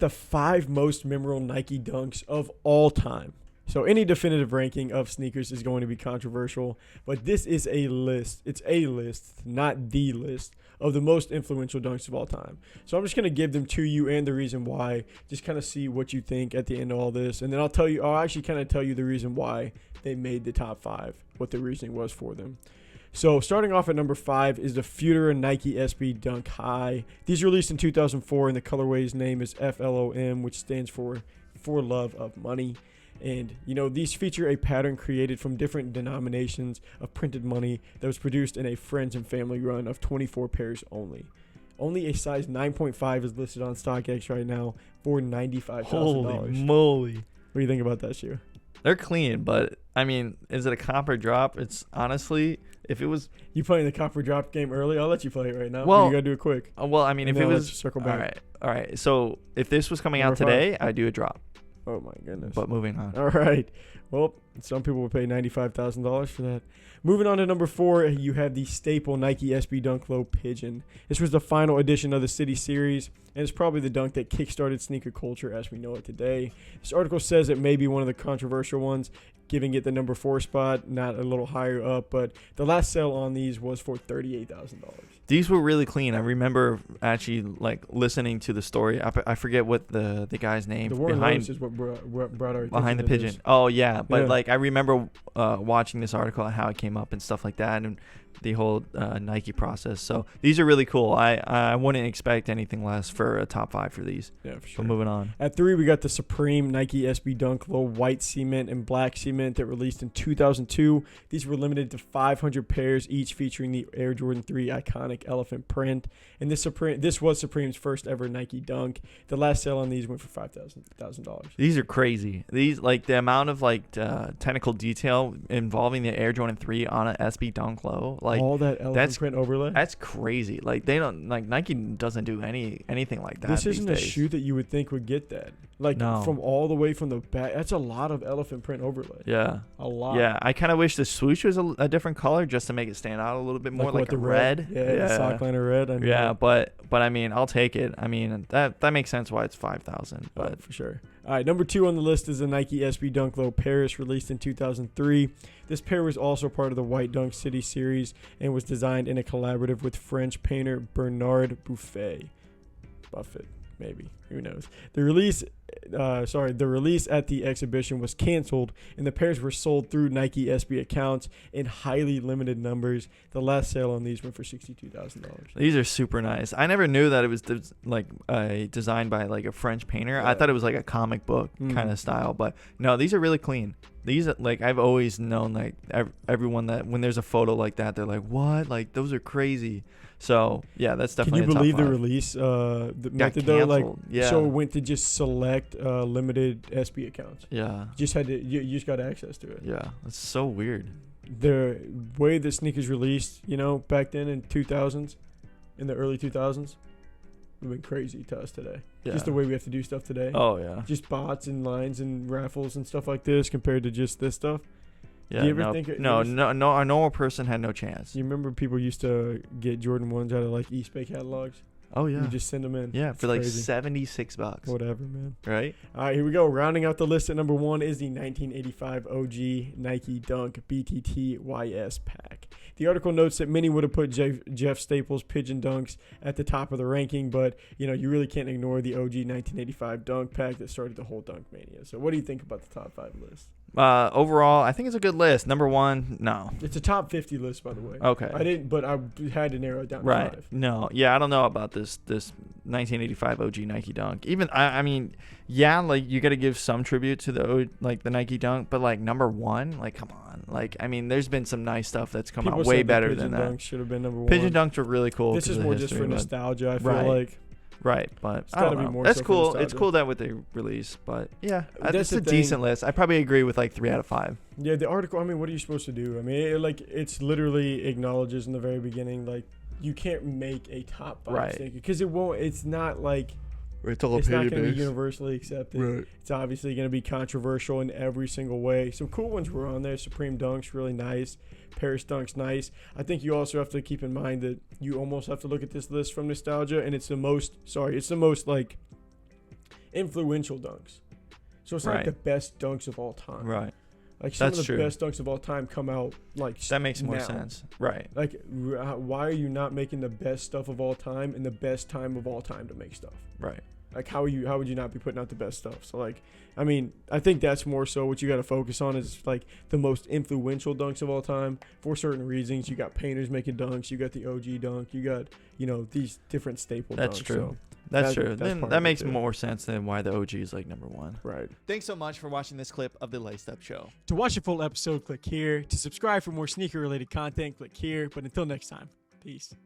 The 5 most memorable Nike dunks of all time. So any definitive ranking of sneakers is going to be controversial, but this is a list. It's a list, not the list, of the most influential dunks of all time. So I'm just going to give them to you and the reason why. Just kind of see what you think at the end of all this. And then I'll actually kind of tell you the reason why they made the top 5, what the reasoning was for them. So starting off at number 5 is the Feuder Nike SB Dunk High. These released in 2004, and the colorway's name is FLOM, which stands for love of money. And, these feature a pattern created from different denominations of printed money that was produced in a friends and family run of 24 pairs only. Only a size 9.5 is listed on StockX right now for $95,000. Holy moly. What do you think about that shoe? They're clean, but, is it a copper drop? It's honestly, if it was... You playing the copper drop game early? I'll let you play it right now. Well, you got to do it quick. If it was... Circle back. All right. So, if this was coming Number out today, I'd do a drop. Oh, my goodness. But moving on. All right. Well, some people would pay $95,000 for that. Moving on to number 4, you have the staple Nike SB Dunk Low Pigeon. This was the final edition of the City Series, and it's probably the dunk that kickstarted sneaker culture as we know it today. This article says it may be one of the controversial ones, giving it the number 4 spot, not a little higher up, but the last sale on these was for $38,000. These were really clean. I remember actually listening to the story. I forget what the guy's name behind is what brought our behind the Pigeon. This. Oh yeah, but I remember watching this article and how it came up and stuff like that, and the whole Nike process. So these are really cool. I wouldn't expect anything less for a top 5 for these. Yeah, for sure. But moving on. At 3, we got the Supreme Nike SB Dunk Low White Cement and Black Cement that released in 2002. These were limited to 500 pairs each, featuring the Air Jordan 3 iconic elephant print. And this was Supreme's first ever Nike Dunk. The last sale on these went for $5,000. These are crazy. These the amount of technical detail involving the Air Jordan 3 on an SB Dunk Low. All that elephant print overlay. That's crazy. They don't Nike doesn't do anything like that. This isn't these a days. shoe that you would think would get that. No. From all the way from the back. That's a lot of elephant print overlay. Yeah. A lot. Yeah. I kind of wish the swoosh was a different color just to make it stand out a little bit more, like the red. Yeah. The sock liner red. But I'll take it. That makes sense why it's 5,000. But for sure. All right, number 2 on the list is the Nike SB Dunk Low Paris, released in 2003. This pair was also part of the White Dunk City series and was designed in a collaborative with French painter Bernard Buffet. Buffett, maybe. Who knows? The release at the exhibition was canceled, and the pairs were sold through Nike SB accounts in highly limited numbers. The last sale on these went for $62,000. These are super nice. I never knew that it was designed by a French painter. Yeah. I thought it was like a comic book kind of style, but no, these are really clean. These I've always known everyone that when there's a photo like that, they're like, what? Those are crazy. So yeah, that's definitely. Can you believe the release? The method though, yeah. So it went to just select limited SB accounts. Yeah. You just got access to it. Yeah, it's so weird. The way the sneakers released, back then in the early 2000s, would have been crazy to us today. Yeah. Just the way we have to do stuff today. Oh yeah. Just bots and lines and raffles and stuff like this compared to just this stuff. Yeah, do you ever think no, a normal person had no chance. You remember people used to get Jordan 1s out of eBay catalogs? Oh yeah. You just send them in. Yeah, for crazy. $76. Whatever, man. Right? All right, here we go. Rounding out the list at number 1 is the 1985 OG Nike Dunk BTT YS pack. The article notes that many would have put Jeff Staples' Pigeon dunks at the top of the ranking, but you really can't ignore the OG 1985 Dunk pack that started the whole Dunk mania. So what do you think about the top 5 list? Overall, I think it's a good list. Number 1, no. It's a top 50 list, by the way. Okay. But I had to narrow it down to 5. No. Yeah, I don't know about this 1985 OG Nike Dunk. Even you got to give some tribute to the Nike Dunk, but number 1, come on. There's been some nice stuff that's come out way better than that. Pigeon Dunks should have been number 1. Pigeon Dunks were really cool. This is more just for nostalgia, I feel like. Right, but it's gotta be more. That's so cool. It's cool that what they release, but yeah, that's a decent list. I probably agree with 3 out of 5. Yeah, the article. What are you supposed to do? It's literally acknowledges in the very beginning, you can't make a top 5 sneaker because it won't. It's not it's not going to be universally accepted. Right. It's obviously going to be controversial in every single way. Some cool ones were on there. Supreme Dunks, really nice. Paris Dunks, nice. I think you also have to keep in mind that you almost have to look at this list from nostalgia, and it's the most influential dunks. So it's not Right. the best dunks of all time. Right. Like some That's of the true. best dunks of all time come out like That makes more now. sense. Right. Like, why are you not making the best stuff of all time in the best time of all time to make stuff? Right. Like, how would you not be putting out the best stuff? So, like, I mean, I think that's more so what you got to focus on is, like, the most influential dunks of all time for certain reasons. You got painters making dunks. You got the OG dunk. You got, these different staple That's dunks. true. So That's true. that's Then part that of it, makes too. more sense than why the OG is like number one. Right. Thanks so much for watching this clip of the Laced Up Show. To watch the full episode, click here. To subscribe for more sneaker-related content, click here. But until next time, peace.